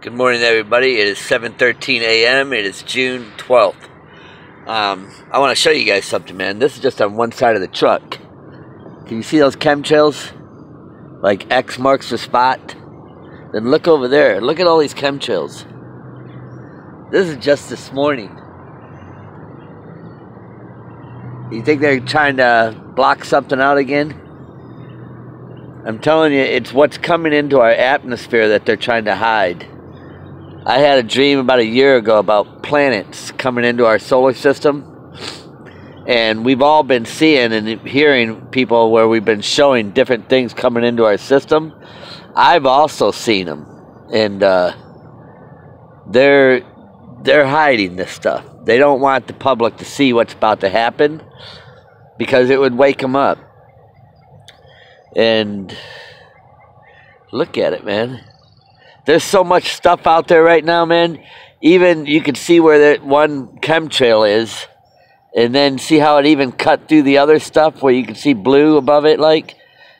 Good morning, everybody. It is 7:13 a.m. It is June 12th. I want to show you guys something, man. This is just on one side of the truck. Can you see those chemtrails? Like X marks the spot? Then look over there. Look at all these chemtrails. This is just this morning. You think they're trying to block something out again? I'm telling you, it's what's coming into our atmosphere that they're trying to hide. I had a dream about a year ago about planets coming into our solar system, and we've all been seeing and hearing people where we've been showing different things coming into our system. I've also seen them, and they're hiding this stuff. They don't want the public to see what's about to happen because it would wake them up. And look at it, man. There's so much stuff out there right now, man. Even you can see where that one chemtrail is, and then see how it even cut through the other stuff where you can see blue above it, like.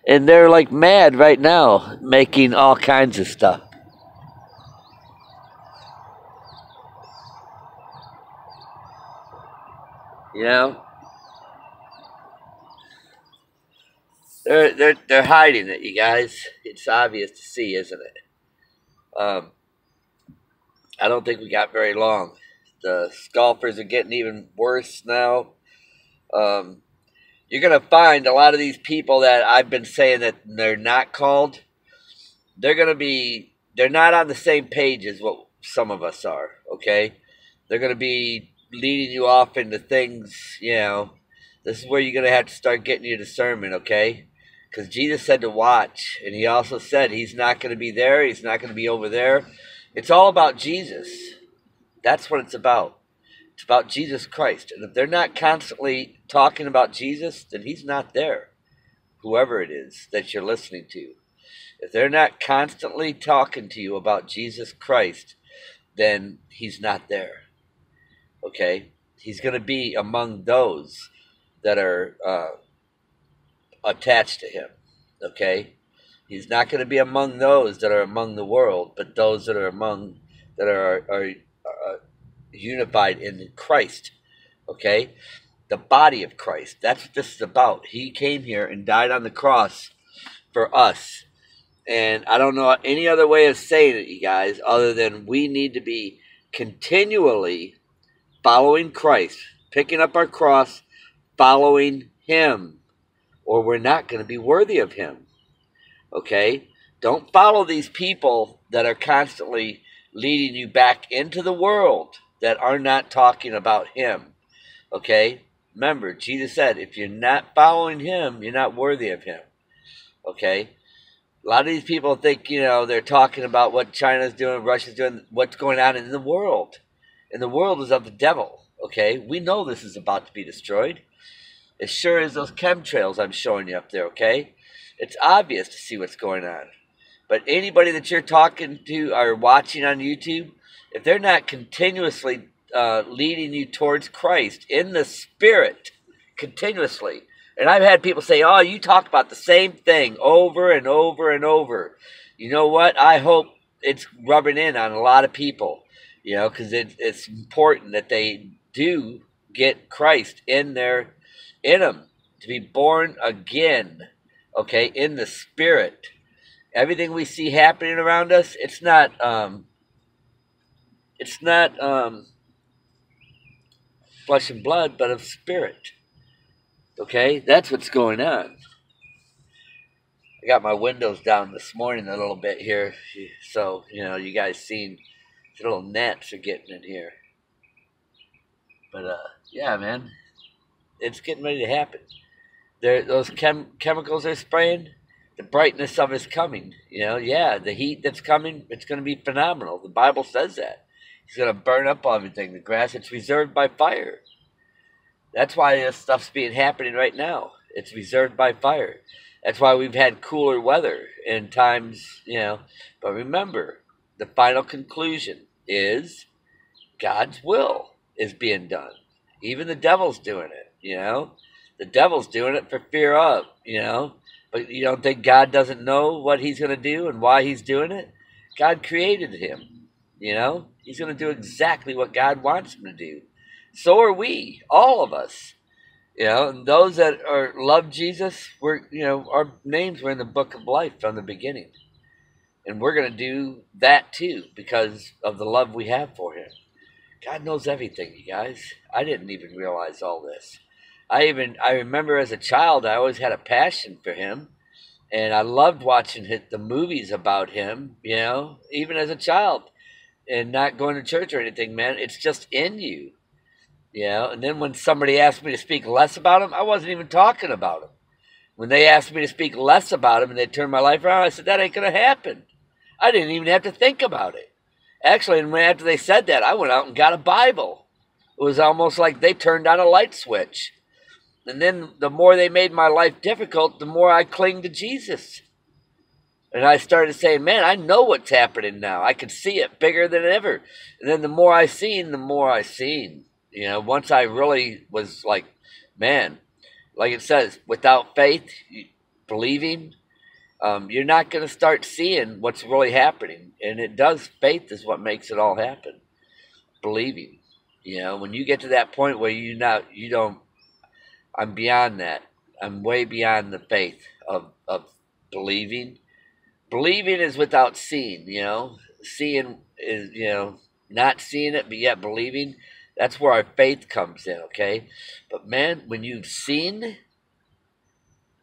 And they're like mad right now, making all kinds of stuff. You know, they're hiding it, you guys. It's obvious to see, isn't it? I don't think we got very long. The scalpers are getting even worse now. You're going to find a lot of these people that I've been saying that they're not called. They're not on the same page as what some of us are, okay? They're going to be leading you off into things, you know. This is where you're going to have to start getting your discernment, okay? Because Jesus said to watch, and he also said he's not going to be there, he's not going to be over there. It's all about Jesus. That's what it's about. It's about Jesus Christ. And if they're not constantly talking about Jesus, then he's not there, whoever it is that you're listening to. If they're not constantly talking to you about Jesus Christ, then he's not there, okay? He's going to be among those that are attached to him, okay? He's not going to be among those that are among the world, but those that are unified in Christ, okay? The body of Christ. That's what this is about. He came here and died on the cross for us. And I don't know any other way of saying it, you guys, other than we need to be continually following Christ, picking up our cross, following him, or we're not going to be worthy of him. Okay? Don't follow these people that are constantly leading you back into the world that are not talking about him. Okay? Remember, Jesus said, if you're not following him, you're not worthy of him. Okay? A lot of these people think, you know, they're talking about what China's doing, Russia's doing, what's going on in the world. And the world is of the devil. Okay? We know this is about to be destroyed. As sure as those chemtrails I'm showing you up there, okay? It's obvious to see what's going on. But anybody that you're talking to or watching on YouTube, if they're not continuously leading you towards Christ in the Spirit, continuously. And I've had people say, oh, you talk about the same thing over and over and over. You know what? I hope it's rubbing in on a lot of people, you know, because it's important that they do get Christ in them, to be born again, okay, in the Spirit. Everything we see happening around us, it's not flesh and blood, but of spirit. Okay, that's what's going on. I got my windows down this morning a little bit here, so you know you guys seen the little gnats are getting in here. But yeah, man, it's getting ready to happen. Those chemicals they're spraying, the brightness of it's coming. You know, yeah, the heat that's coming, it's going to be phenomenal. The Bible says that. He's going to burn up everything. The grass, it's reserved by fire. That's why this stuff's happening right now. It's reserved by fire. That's why we've had cooler weather in times, you know. But remember, the final conclusion is God's will is being done. Even the devil's doing it, you know. The devil's doing it for fear of, you know. But you don't think God doesn't know what he's going to do and why he's doing it? God created him. You know, he's going to do exactly what God wants him to do. So are we, all of us. You know, and those that are love Jesus, our names were in the book of life from the beginning. And we're going to do that too because of the love we have for him. God knows everything, you guys. I didn't even realize all this. I remember as a child, I always had a passion for him. And I loved watching the movies about him, even as a child. And not going to church or anything, man. It's just in you. And then when somebody asked me to speak less about him, I wasn't even talking about him. When they asked me to speak less about him and they turned my life around, I said, that ain't going to happen. I didn't even have to think about it. Actually, after they said that, I went out and got a Bible. It was almost like they turned on a light switch. And then the more they made my life difficult, the more I clinged to Jesus. And I started saying, man, I know what's happening now. I can see it bigger than ever. And then the more I seen, the more I seen. Once I really was like, man, like it says, without faith, believing, you're not going to start seeing what's really happening. And faith is what makes it all happen. Believing. When you get to that point where I'm beyond that. I'm way beyond the faith of believing. Believing is without seeing, Seeing is, not seeing it, but yet believing. That's where our faith comes in, okay? But man, when you've seen,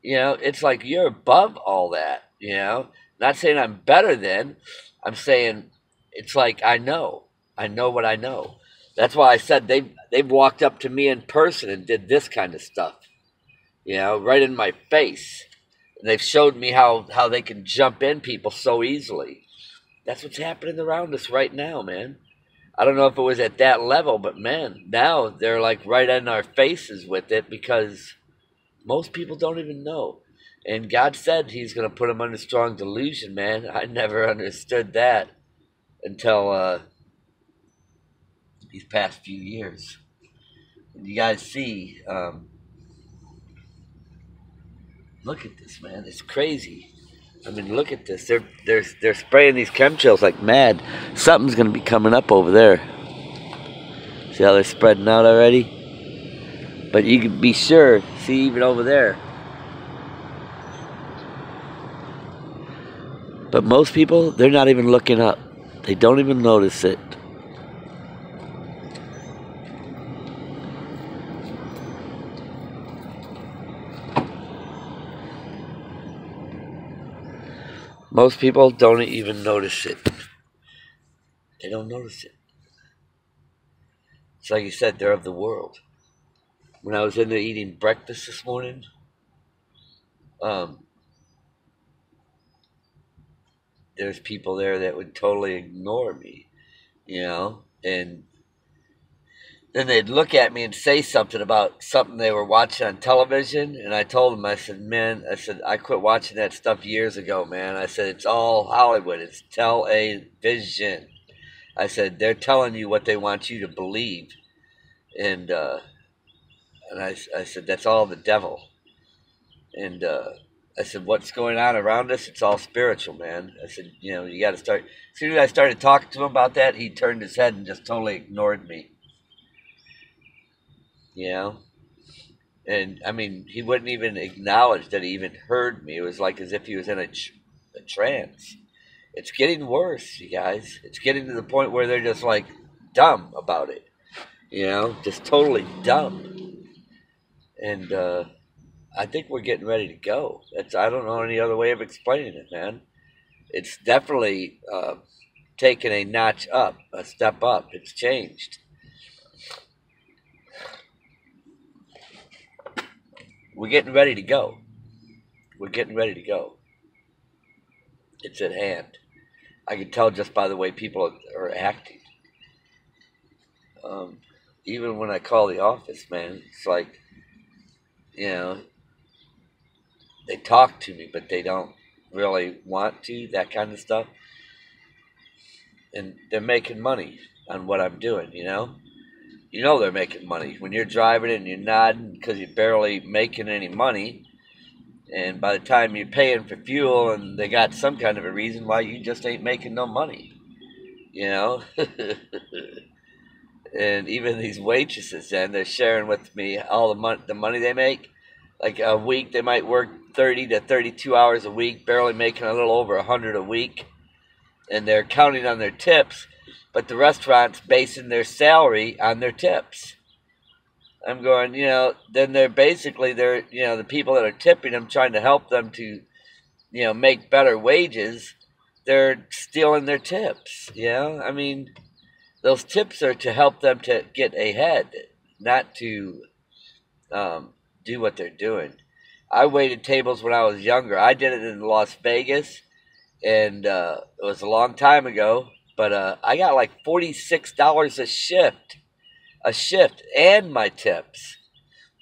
it's like you're above all that, Not saying I'm better than, I'm saying it's like I know what I know. That's why I said they've walked up to me in person and did this kind of stuff, right in my face. And they've showed me how they can jump in people so easily. That's what's happening around us right now, man. I don't know if it was at that level, but man, now they're like right in our faces with it because most people don't even know. And God said he's going to put them under strong delusion, man. I never understood that until these past few years. And you guys see, look at this, man. It's crazy. I mean, look at this. They're spraying these chemtrails like mad. Something's going to be coming up over there. See how they're spreading out already? But you can be sure, see even over there. But most people, they're not even looking up. They don't even notice it. Most people don't even notice it. They don't notice it. It's like you said, they're of the world. When I was in there eating breakfast this morning, there's people there that would totally ignore me, and then they'd look at me and say something about something they were watching on television, and I told them, I said, man, I quit watching that stuff years ago, man. I said, it's all Hollywood. It's television. I said, they're telling you what they want you to believe. And I said, that's all the devil. And I said, what's going on around us? It's all spiritual, man. I said, you got to start. As soon as I started talking to him about that, he turned his head and just totally ignored me. And I mean, he wouldn't even acknowledge that he even heard me. It was like as if he was in a trance. It's getting worse, you guys. It's getting to the point where they're just like dumb about it. Just totally dumb. And I think we're getting ready to go. I don't know any other way of explaining it, man. It's definitely taken a notch up, a step up. It's changed. We're getting ready to go. We're getting ready to go. It's at hand. I can tell just by the way people are acting. Even when I call the office, man, it's like, they talk to me, but they don't really want to, that kind of stuff. And they're making money on what I'm doing, they're making money. When you're driving and you're nodding because you're barely making any money, and by the time you're paying for fuel and they got some kind of a reason why you just ain't making no money, you know. And even these waitresses, then they're sharing with me all the money they make. Like a week, they might work 30 to 32 hours a week, barely making a little over 100 a week, and they're counting on their tips. But the restaurant's basing their salary on their tips. I'm going, then they're the people that are tipping them, trying to help them to, make better wages. They're stealing their tips. I mean, those tips are to help them to get ahead, not to do what they're doing. I waited tables when I was younger. I did it in Las Vegas, and it was a long time ago. But I got like $46 a shift, and my tips.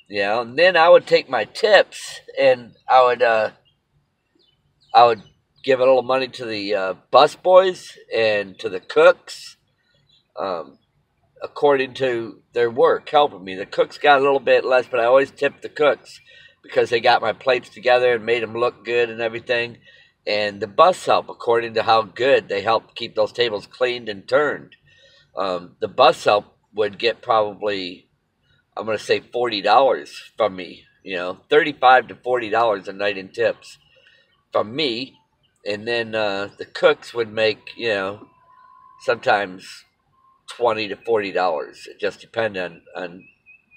And then I would take my tips and I would give a little money to the bus boys and to the cooks, according to their work, helping me. The cooks got a little bit less, but I always tipped the cooks because they got my plates together and made them look good and everything. And the bus help, according to how good they helped keep those tables cleaned and turned. The bus help would get probably, I'm going to say $40 from me, $35 to $40 a night in tips from me. And then the cooks would make, sometimes $20 to $40. It just depended on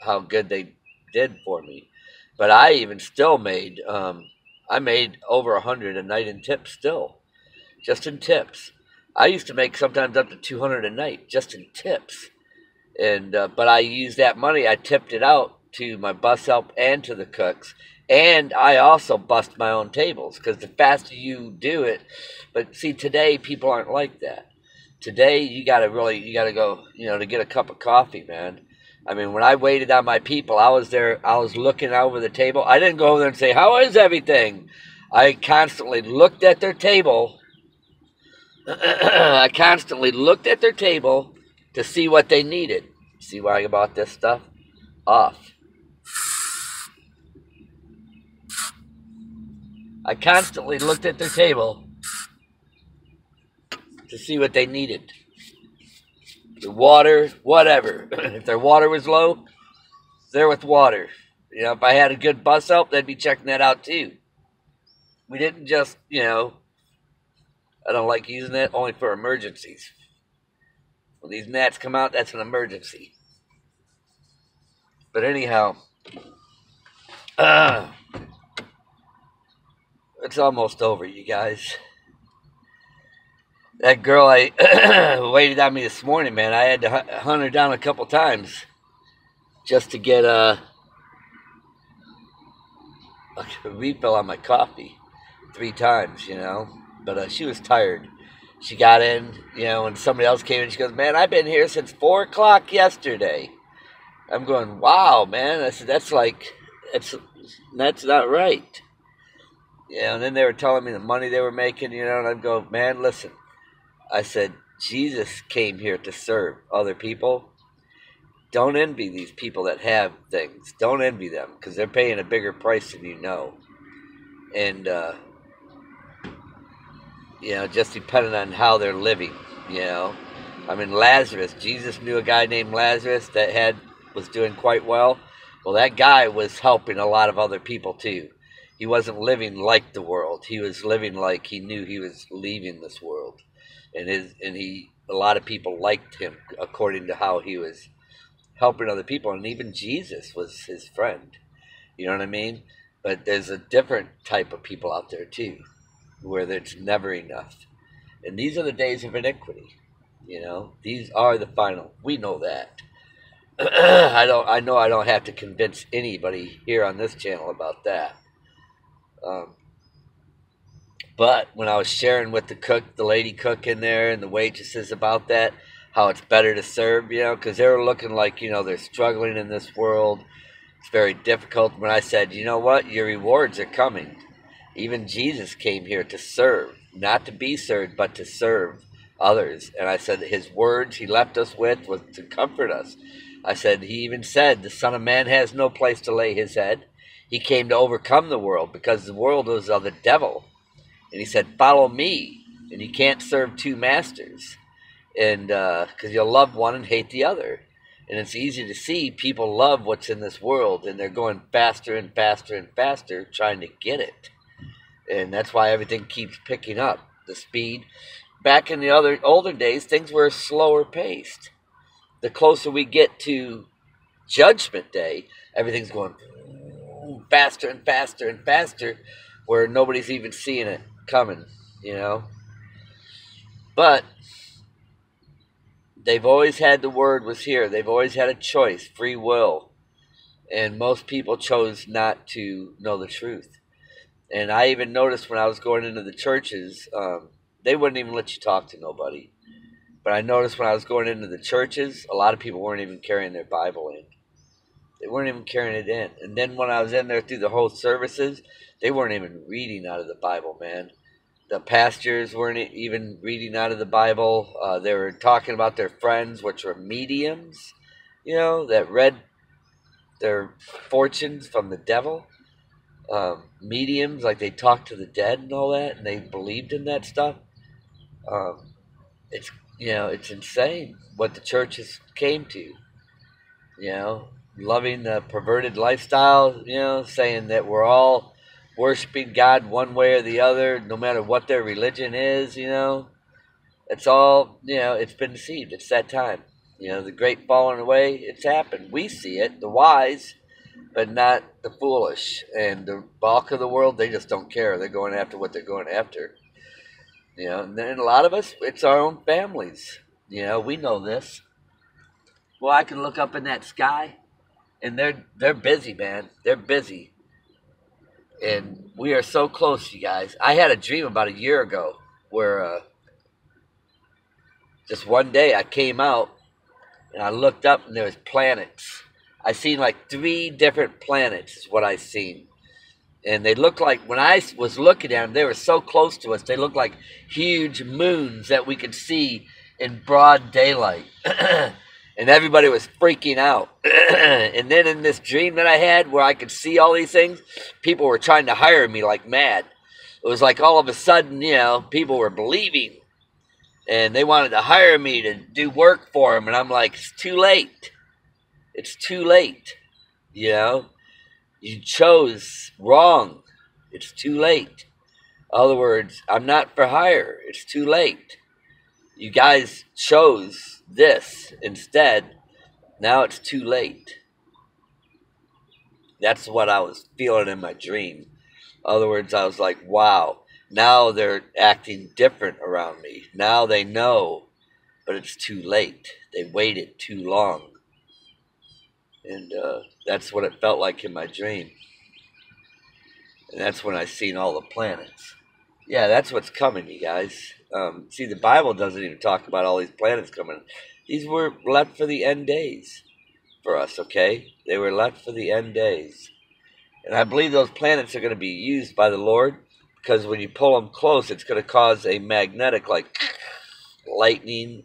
how good they did for me. But I even still made, I made over 100 a night in tips still, just in tips. I used to make sometimes up to 200 a night just in tips. And but I used that money, I tipped it out to my bus help and to the cooks. And I also bust my own tables, because the faster you do it. But see, today people aren't like that. Today you gotta go, to get a cup of coffee, man. I mean, when I waited on my people, I was there, I was looking over the table. I didn't go over there and say, "How is everything?" I constantly looked at their table. I constantly looked at their table to see what they needed. See why I bought this stuff? Off. I constantly looked at their table to see what they needed. The water, whatever. If their water was low, they're with water. If I had a good bus help, they'd be checking that out too. We didn't just, I don't like using that only for emergencies. When these gnats come out, that's an emergency. But anyhow, it's almost over, you guys. That girl I waited on me this morning, man, I had to hunt her down a couple times just to get a refill on my coffee 3 times, But she was tired. She got in, when somebody else came in, she goes, "Man, I've been here since 4 o'clock yesterday." I'm going, "Wow, man." I said, that's not right. And then they were telling me the money they were making, and I'd go, "Man, listen." I said, Jesus came here to serve other people. Don't envy these people that have things. Don't envy them, because they're paying a bigger price than you know. And, just depending on how they're living, I mean, Lazarus, Jesus knew a guy named Lazarus that was doing quite well. Well, that guy was helping a lot of other people too. He wasn't living like the world. He was living like he knew he was leaving this world. And a lot of people liked him according to how he was helping other people. And even Jesus was his friend. You know what I mean? But there's a different type of people out there too, where it's never enough. And these are the days of iniquity. These are the final. We know that. I know I don't have to convince anybody here on this channel about that. But when I was sharing with the lady cook in there and the waitresses about that, how it's better to serve, because they were looking like, they're struggling in this world. It's very difficult. When I said, "You know what? Your rewards are coming." Even Jesus came here to serve, not to be served, but to serve others. And I said his words he left us with was to comfort us. I said, he even said, "The Son of Man has no place to lay his head." He came to overcome the world, because the world was of the devil. And he said, "Follow me." And you can't serve 2 masters. and because you'll love one and hate the other. And it's easy to see people love what's in this world, and they're going faster and faster and faster trying to get it. And that's why everything keeps picking up, the speed. Back in the older days, things were slower paced. The closer we get to Judgment Day, everything's going faster and faster and faster, where nobody's even seeing it coming, you know. But they've always had the word was here. They've always had a choice, free will. And most people chose not to know the truth. And I even noticed when I was going into the churches, they wouldn't even let you talk to nobody. But I noticed when I was going into the churches, a lot of people weren't even carrying their Bible in. They weren't even carrying it in. And then when I was in there through the whole services, they weren't even reading out of the Bible, man. The pastors weren't even reading out of the Bible. They were talking about their friends, which were mediums, you know, that read their fortunes from the devil. Mediums, like they talked to the dead and all that, and they believed in that stuff. It's, you know, it's insane what the churches came to, you know, loving the perverted lifestyle, you know, saying that we're all worshiping God one way or the other, no matter what their religion is, you know. It's all, you know, it's been deceived. It's that time. You know, the great falling away, it's happened. We see it, the wise, but not the foolish. And the bulk of the world, they just don't care. They're going after what they're going after. You know, and then a lot of us, it's our own families. You know, we know this. Well, I can look up in that sky, and they're busy, man. They're busy. And we are so close, you guys. I had a dream about a year ago where just one day I came out and I looked up and there was planets. I seen like 3 different planets is what I seen. And they looked like, when I was looking at them, they were so close to us. They looked like huge moons that we could see in broad daylight. And everybody was freaking out. And then in this dream that I had where I could see all these things, people were trying to hire me like mad. It was like all of a sudden, you know, people were believing. And they wanted to hire me to do work for them. And I'm like, it's too late. It's too late. You know? You chose wrong. It's too late. In other words, I'm not for hire. It's too late. You guys chose this instead. Now it's too late. That's what I was feeling in my dream. In other words, I was like, wow. Now they're acting different around me. Now they know, but it's too late. They waited too long. And that's what it felt like in my dream. And that's when I seen all the planets. Yeah, that's what's coming, you guys. See, the Bible doesn't even talk about all these planets coming. These were left for the end days for us, okay? They were left for the end days. And I believe those planets are going to be used by the Lord, because when you pull them close, it's going to cause a magnetic, like lightning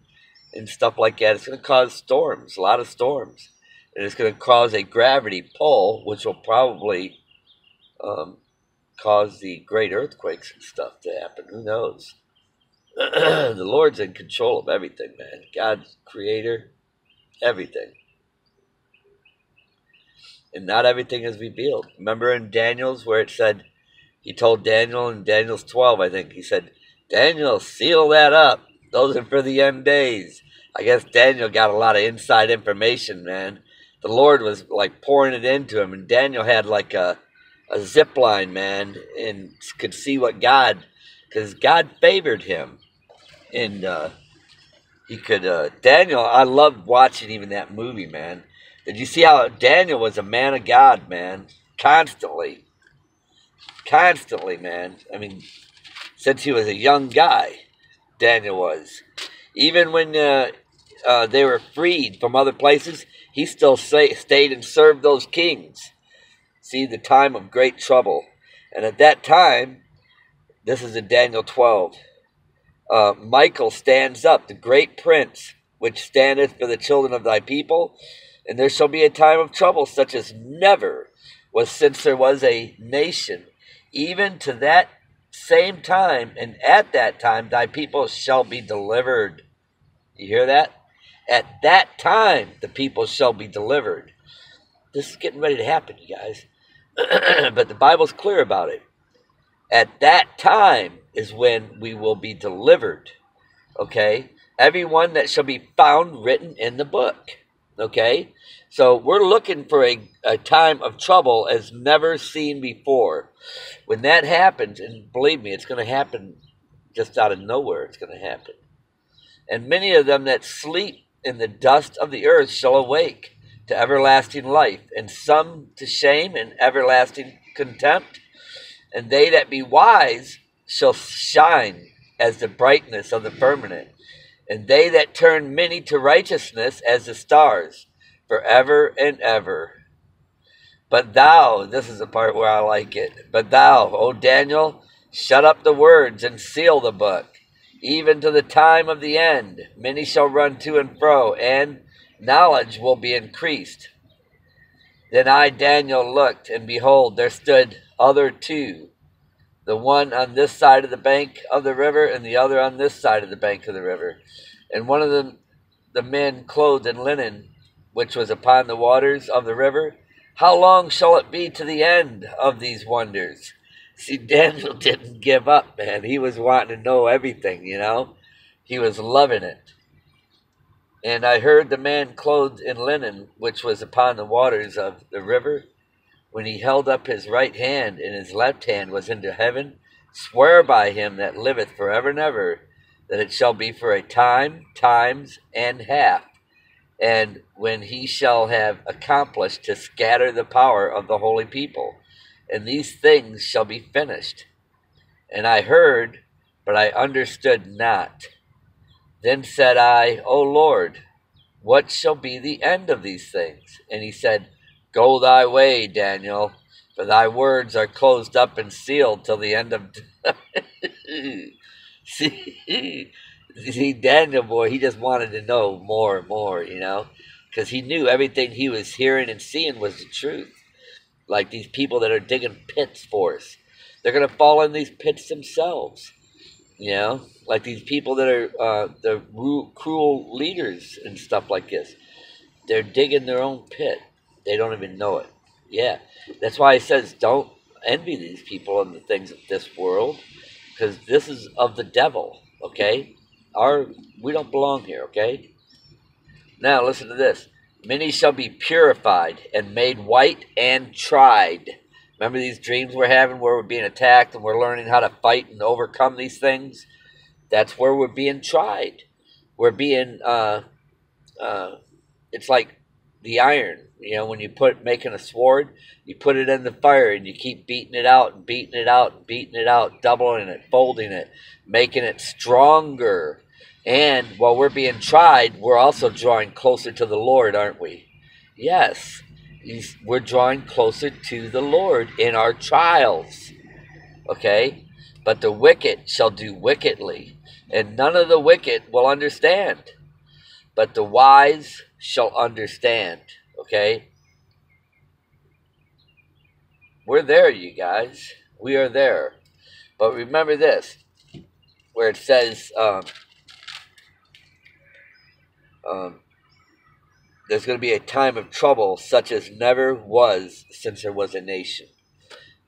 and stuff like that. It's going to cause storms, a lot of storms. And it's going to cause a gravity pull, which will probably cause the great earthquakes and stuff to happen. Who knows? The Lord's in control of everything, man. God's creator, everything. And not everything is revealed. Remember in Daniel's where it said, he told Daniel in Daniel's 12, I think, he said, Daniel, seal that up. Those are for the end days. I guess Daniel got a lot of inside information, man. The Lord was like pouring it into him, and Daniel had like a zip line, man, and could see what God, because God favored him. And he could, Daniel, I loved watching even that movie, man. Did you see how Daniel was a man of God, man? Constantly, man. I mean, since he was a young guy, Daniel was. Even when they were freed from other places, he still stayed and served those kings. See, the time of great trouble. And at that time, this is in Daniel 12, Michael stands up, the great prince, which standeth for the children of thy people. And there shall be a time of trouble, such as never was since there was a nation. Even to that same time, and at that time, thy people shall be delivered. You hear that? At that time, the people shall be delivered. This is getting ready to happen, you guys. But the Bible's clear about it. At that time is when we will be delivered. Okay? Everyone that shall be found written in the book. Okay? So we're looking for a time of trouble as never seen before. When that happens, and believe me, it's going to happen just out of nowhere. It's going to happen. And many of them that sleep in the dust of the earth shall awake to everlasting life, and some to shame and everlasting contempt. And they that be wise shall shine as the brightness of the firmament, and they that turn many to righteousness as the stars, forever and ever. But thou, this is the part where I like it, but thou, O Daniel, shut up the words and seal the book, even to the time of the end. Many shall run to and fro, and knowledge will be increased. Then I, Daniel, looked, and behold, there stood other two, the one on this side of the bank of the river, and the other on this side of the bank of the river. And one of them, the men clothed in linen, which was upon the waters of the river, how long shall it be to the end of these wonders? See, Daniel didn't give up, man. He was wanting to know everything, you know. He was loving it. And I heard the man clothed in linen, which was upon the waters of the river, when he held up his right hand, and his left hand was into heaven, swear by him that liveth forever and ever, that it shall be for a time, times, and half, and when he shall have accomplished to scatter the power of the holy people, and these things shall be finished. And I heard, but I understood not. Then said I, O Lord, what shall be the end of these things? And he said, Go thy way, Daniel, for thy words are closed up and sealed till the end of See, Daniel, boy, he just wanted to know more and more, you know, because he knew everything he was hearing and seeing was the truth. Like these people that are digging pits for us, they're going to fall in these pits themselves, you know, like these people that are the cruel leaders and stuff like this. They're digging their own pit. They don't even know it. Yeah, that's why he says don't envy these people and the things of this world, because this is of the devil, okay? We don't belong here, okay? Now listen to this. Many shall be purified and made white and tried. Remember these dreams we're having where we're being attacked and we're learning how to fight and overcome these things? That's where we're being tried. We're being, it's like the iron. You know, when you making a sword, you put it in the fire and you keep beating it out and beating it out and beating it out, doubling it, folding it, making it stronger. And while we're being tried, we're also drawing closer to the Lord, aren't we? Yes, we're drawing closer to the Lord in our trials. Okay? But the wicked shall do wickedly, and none of the wicked will understand. But the wise shall understand. Okay? We're there, you guys. We are there. But remember this, where it says, there's going to be a time of trouble such as never was since there was a nation.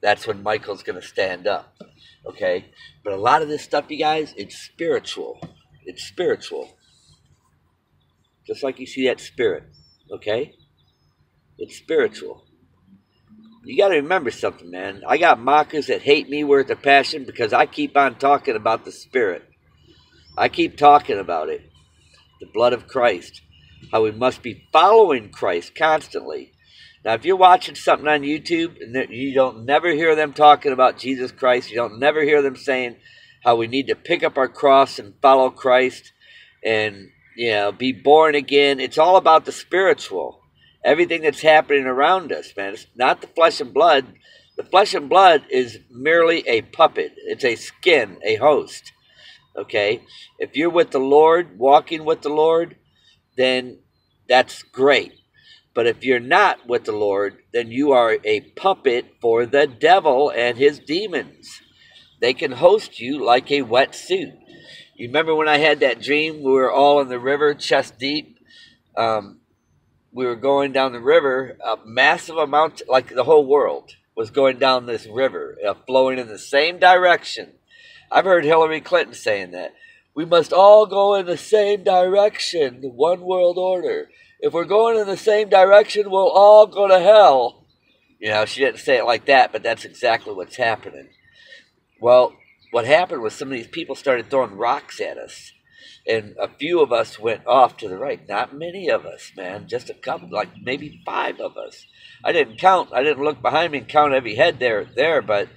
That's when Michael's going to stand up. Okay? But a lot of this stuff, you guys, it's spiritual. It's spiritual. Just like you see that spirit. Okay? It's spiritual. You got to remember something, man. I got mockers that hate me with a passion because I keep on talking about the Spirit. I keep talking about it. The blood of Christ. How we must be following Christ constantly. Now, if you're watching something on YouTube and you don't never hear them talking about Jesus Christ, you don't never hear them saying how we need to pick up our cross and follow Christ and, you know, be born again. It's all about the spiritual. Everything that's happening around us, man. It's not the flesh and blood. The flesh and blood is merely a puppet. It's a skin, a host. Okay? If you're with the Lord, walking with the Lord, then that's great. But if you're not with the Lord, then you are a puppet for the devil and his demons. They can host you like a wet suit. You remember when I had that dream? We were all in the river, chest deep. We were going down the river, a massive amount, like the whole world was going down this river, flowing in the same direction. I've heard Hillary Clinton saying that. We must all go in the same direction, the one world order. If we're going in the same direction, we'll all go to hell. You know, she didn't say it like that, but that's exactly what's happening. Well, what happened was some of these people started throwing rocks at us. And a few of us went off to the right. Not many of us, man. Just a couple, like maybe 5 of us. I didn't count. I didn't look behind me and count every head there, but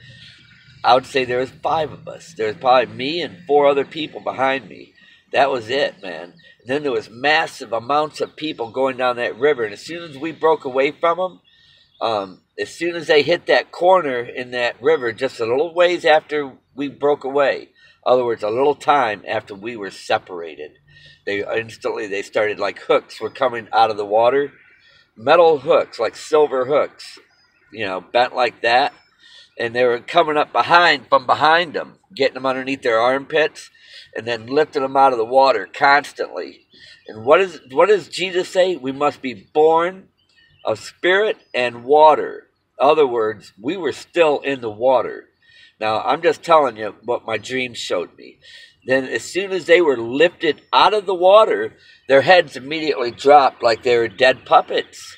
I would say there was 5 of us. There was probably me and 4 other people behind me. That was it, man. And then there was massive amounts of people going down that river. And as soon as we broke away from them, as soon as they hit that corner in that river, just a little ways after we broke away, in other words, a little time after we were separated, they started, like hooks were coming out of the water, metal hooks, like silver hooks, you know, bent like that. And they were coming up from behind them, getting them underneath their armpits, and then lifting them out of the water constantly. And what does Jesus say? We must be born of spirit and water. In other words, we were still in the water. Now, I'm just telling you what my dream showed me. Then as soon as they were lifted out of the water, their heads immediately dropped like they were dead puppets.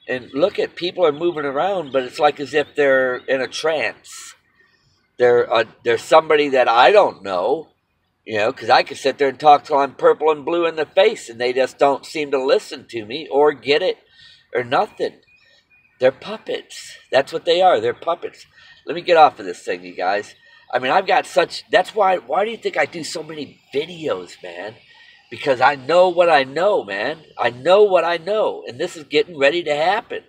And look at, people are moving around, but it's like as if they're in a trance. They're somebody that I don't know, you know, because I could sit there and talk till I'm purple and blue in the face, and they just don't seem to listen to me or get it or nothing. They're puppets. That's what they are. They're puppets. Let me get off of this thing, you guys. I mean, I've got that's why do you think I do so many videos, man? Because I know what I know, man. I know what I know, and this is getting ready to happen.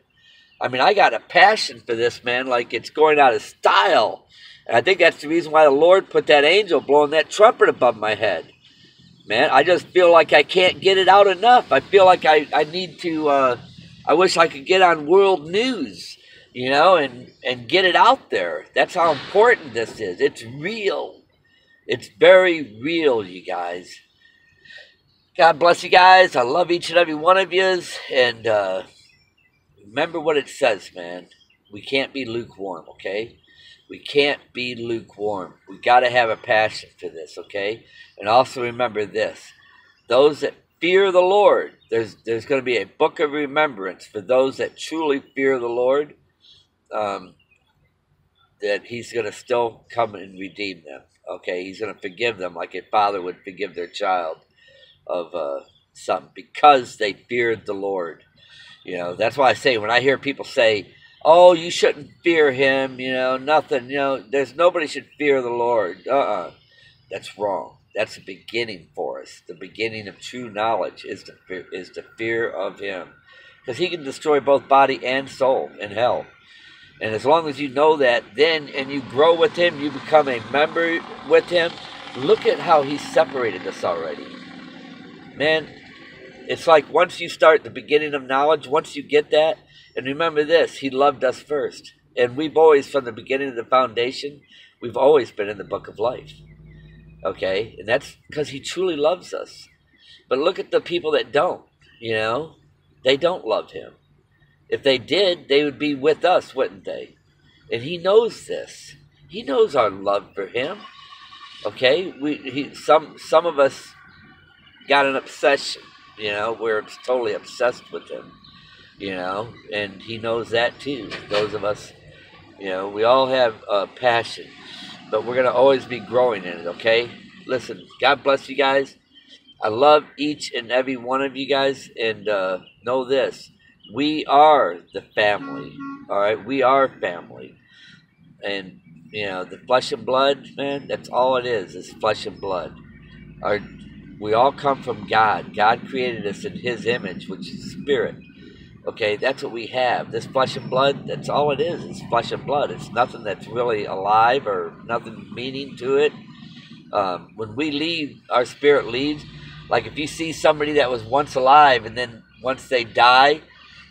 I mean, I got a passion for this, man, like it's going out of style. And I think that's the reason why the Lord put that angel blowing that trumpet above my head. Man, I just feel like I can't get it out enough. I feel like I need to, I wish I could get on world news, you know, and get it out there. That's how important this is. It's real. It's very real, you guys. God bless you guys. I love each and every one of you. And remember what it says, man. We can't be lukewarm, okay? We can't be lukewarm. We got to have a passion for this, okay? And also remember this. Those that fear the Lord, there's going to be a book of remembrance for those that truly fear the Lord, that he's going to still come and redeem them, okay? He's going to forgive them like a father would forgive their child of something, because they feared the Lord. You know, that's why I say, when I hear people say, oh, you shouldn't fear him, you know, nothing, you know, nobody should fear the Lord. That's wrong. That's the beginning for us. The beginning of true knowledge is the fear of him, because he can destroy both body and soul in hell. And as long as you know that, then, and you grow with him, you become a member with him. Look at how he separated us already. Man, it's like once you start the beginning of knowledge, once you get that, and remember this, he loved us first. And we've always, from the beginning of the foundation, we've always been in the book of life. Okay? And that's because he truly loves us. But look at the people that don't, you know? They don't love him. If they did, they would be with us, wouldn't they? And he knows this. He knows our love for him. Okay? Some of us got an obsession, you know? We're totally obsessed with him. You know, and he knows that too. Those of us, you know, we all have a passion, but we're going to always be growing in it, okay? Listen, God bless you guys. I love each and every one of you guys, and know this. We are the family, all right? We are family. And, you know, the flesh and blood, man, that's all it is flesh and blood. We all come from God. God created us in his image, which is spirit. Okay, that's what we have. This flesh and blood, that's all it is. It's flesh and blood. It's nothing that's really alive or nothing meaning to it. When we leave, our spirit leaves. Like if you see somebody that was once alive and then once they die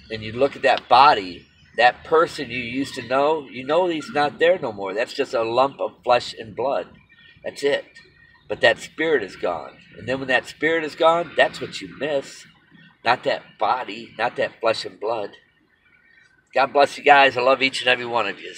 and you look at that body, that person you used to know, you know he's not there no more. That's just a lump of flesh and blood. That's it. but that spirit is gone. And then when that spirit is gone, that's what you miss. Not that body, not that flesh and blood. God bless you guys. I love each and every one of you.